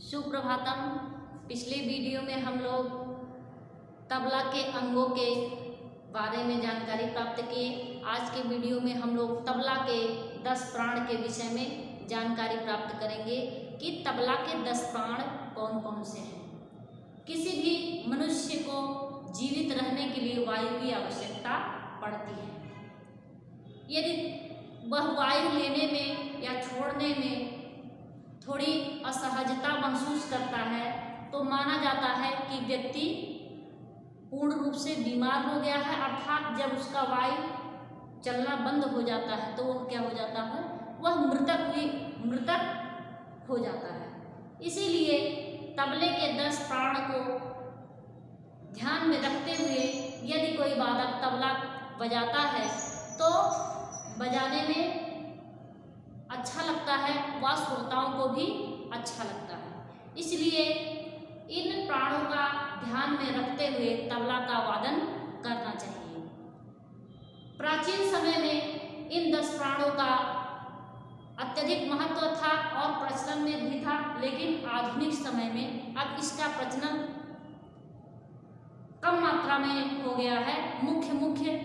सुप्रभातम। पिछले वीडियो में हम लोग तबला के अंगों के बारे में जानकारी प्राप्त किए। आज के वीडियो में हम लोग तबला के 10 प्राण के विषय में जानकारी प्राप्त करेंगे कि तबला के 10 प्राण कौन कौन से हैं। किसी भी मनुष्य को जीवित रहने के लिए वायु की आवश्यकता पड़ती है। यदि वह वायु लेने में या छोड़ने में थोड़ी असहजता महसूस करता है तो माना जाता है कि व्यक्ति पूर्ण रूप से बीमार हो गया है, अर्थात जब उसका वायु चलना बंद हो जाता है तो वह क्या हो जाता है, वह मृतक हो जाता है। इसीलिए तबले के 10 प्राण को ध्यान में रखते हुए यदि कोई वादक तबला बजाता है तो बजाने में अच्छा लगता है, व श्रोताओं को भी अच्छा लगता है। इसलिए इन प्राणों का ध्यान में रखते हुए तबला का वादन करना चाहिए। प्राचीन समय में इन 10 प्राणों का अत्यधिक महत्व था और प्रचलन में भी था, लेकिन आधुनिक समय में अब इसका प्रचलन कम मात्रा में हो गया है। मुख्य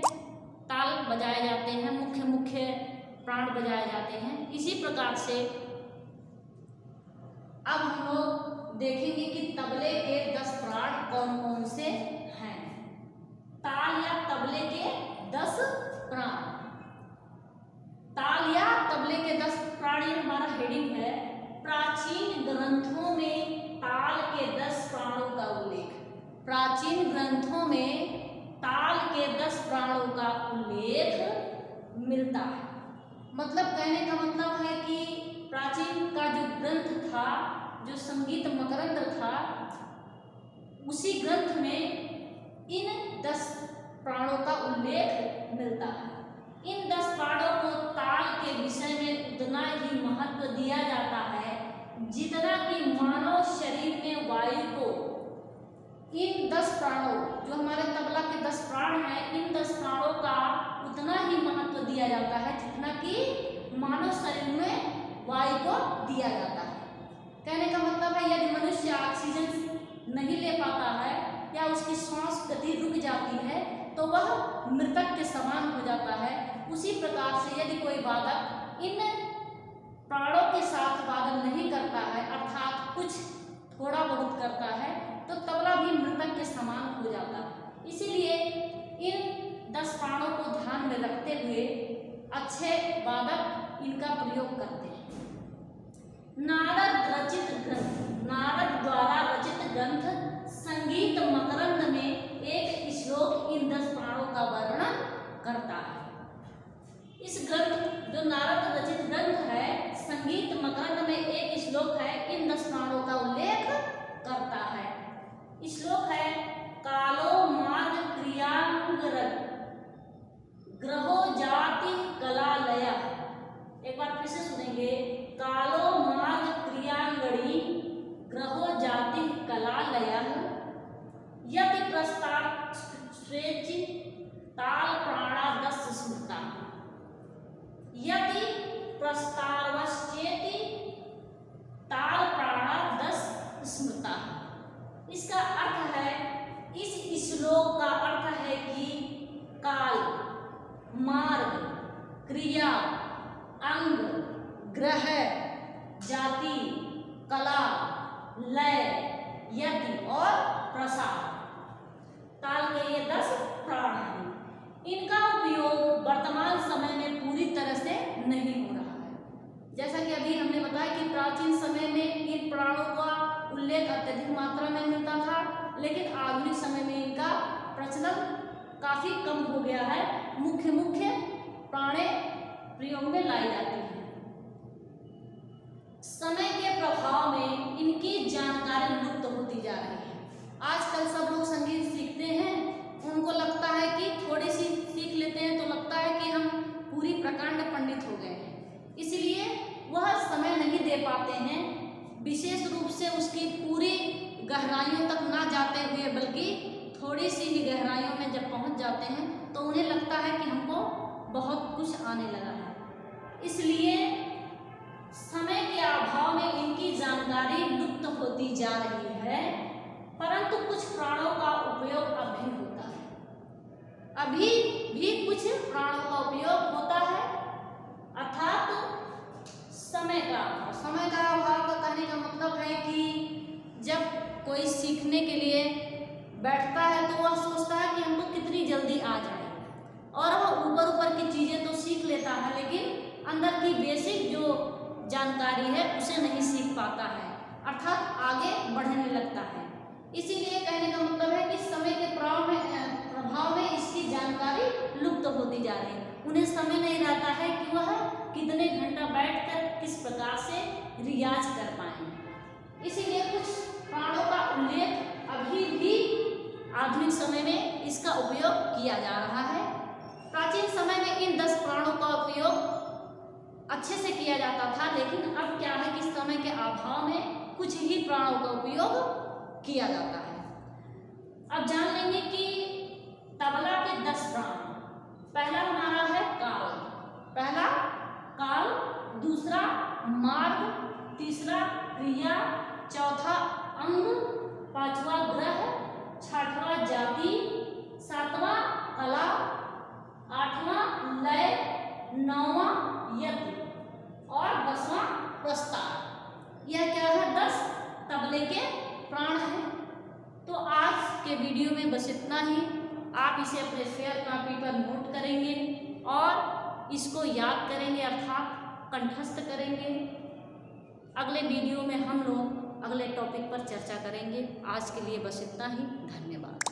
ताल बजाए जाते हैं, मुख्य प्राण बजाए जाते हैं। इसी प्रकार से अब हम लोग देखेंगे कि तबले के 10 प्राण कौन कौन से हैं। ताल या तबले के 10 प्राण। ताल या तबले के 10 प्राण, ये हमारा हेडिंग है। प्राचीन ग्रंथों में ताल के 10 प्राणों का उल्लेख। प्राचीन ग्रंथों में ताल के 10 प्राणों का उल्लेख मिलता है। मतलब कहने का मतलब है कि प्राचीन का जो ग्रंथ था, जो संगीत मकरंद था, उसी ग्रंथ में इन 10 प्राणों का उल्लेख मिलता है। इन 10 प्राणों को ताल के विषय में उतना ही महत्व दिया जाता है जितना कि मानव शरीर में वायु को इन 10 प्राणों, जो हमारे तबला के 10 प्राण हैं, इन 10 प्राणों का उतना ही महत्व दिया जाता है जितना कि मानव शरीर में वायु को दिया जाता है। कहने का मतलब है यदि मनुष्य ऑक्सीजन नहीं ले पाता है या उसकी श्वास गति रुक जाती है तो वह मृतक के समान हो जाता है। उसी प्रकार से यदि कोई वादक इन प्राणों के साथ वादन नहीं करता है, अर्थात कुछ थोड़ा बहुत करता है, तो तबला भी मृतक के समान हो जाता है। इसीलिए इन 10 प्राणों को ध्यान में रखते हुए अच्छे वादक इनका प्रयोग करते हैं। नारद द्वारा रचित ग्रंथ संगीत मकरंद में एक श्लोक इन 10 प्राणों का वर्णन करता है। इस ग्रंथ, जो नारद रचित ग्रंथ है, संगीत मकरंद में एक श्लोक है, इन 10 प्राणों का उल्लेख करता है। श्लोक है, कालो मार्ग क्रियांगरग ग्रहो जाति कलालय। एक बार फिर से सुनेंगे। कालो मार्ग क्रियांगणी ग्रहो जाति कलालय यति प्रस्तार स्वेचि ताल प्राणा 10 स्मृता। यति प्रस्तारवश्चेति ताल प्राणा 10 स्मृता। इसका अर्थ है, इस श्लोक का अर्थ है कि काल, मार्ग, क्रिया, अंग, ग्रह, जाति, कला, लय, यति और प्रसार, ताल के ये 10 प्राण हैं। इनका उपयोग वर्तमान समय में पूरी तरह से नहीं हो रहा है। जैसा कि अभी हमने बताया कि प्राचीन समय में इन प्राणों का उल्लेख अत्यधिक मात्रा में मिलता था, लेकिन आधुनिक समय में इनका प्रचलन काफी कम हो गया है। मुख्य प्राणे प्रयोग में लाई जाती हैं। समय के प्रभाव में इनकी जानकारी लुप्त होती जा रही है। आजकल सब लोग संगीत सीखते हैं, उनको लगता है कि थोड़ी सी सीख लेते हैं तो लगता है कि हम पूरी प्रकांड पंडित हो गए हैं। इसलिए वह समय नहीं दे पाते हैं, विशेष रूप से उसकी पूरी गहराइयों तक ना जाते हुए, बल्कि थोड़ी सी ही गहराइयों में जब पहुंच जाते हैं तो उन्हें लगता है कि हमको बहुत कुछ आने लगा है। इसलिए समय के अभाव में इनकी जानकारी लुप्त होती होती जा रही है, परंतु कुछ प्राणों का उपयोग अभी होता है। अभी भी कुछ प्राणों का उपयोग होता है, अर्थात समय का अभाव। समय का अभाव का कहने का मतलब है कि जब कोई सीखने के लिए बैठता है तो वह सोचता है कि हमको कितनी जल्दी आ जाए, और वह ऊपर ऊपर की चीज़ें तो सीख लेता है, लेकिन अंदर की बेसिक जो जानकारी है उसे नहीं सीख पाता है, अर्थात आगे बढ़ने लगता है। इसीलिए कहने का मतलब है कि समय के प्रभाव में इसकी जानकारी लुप्त होती जा रही है। उन्हें समय नहीं रहता है कि वह कितने घंटा बैठकर किस प्रकार से रियाज कर पाएंगे। इसीलिए कुछ प्राणों का उल्लेख अभी भी आधुनिक समय में इसका उपयोग किया जा रहा है। प्राचीन समय में इन 10 प्राणों का उपयोग अच्छे से किया जाता था, लेकिन अब क्या है कि समय के अभाव में कुछ ही प्राणों का उपयोग किया जाता है। अब जान लेंगे कि तबला के 10 प्राण। पहला हमारा है काल। पहला काल, दूसरा मार्ग, तीसरा क्रिया, चौथा अंग, पांचवा ग्रह, छठवां जाति, सातवां कला, आठवां लय, नौवां यज्ञ और 10वां प्रस्ताव। यह क्या है? 10 तबले के प्राण हैं। तो आज के वीडियो में बस इतना ही। आप इसे अपने फेयर कॉपी पर नोट करेंगे और इसको याद करेंगे, अर्थात कंठस्थ करेंगे। अगले वीडियो में हम लोग अगले टॉपिक पर चर्चा करेंगे। आज के लिए बस इतना ही। धन्यवाद।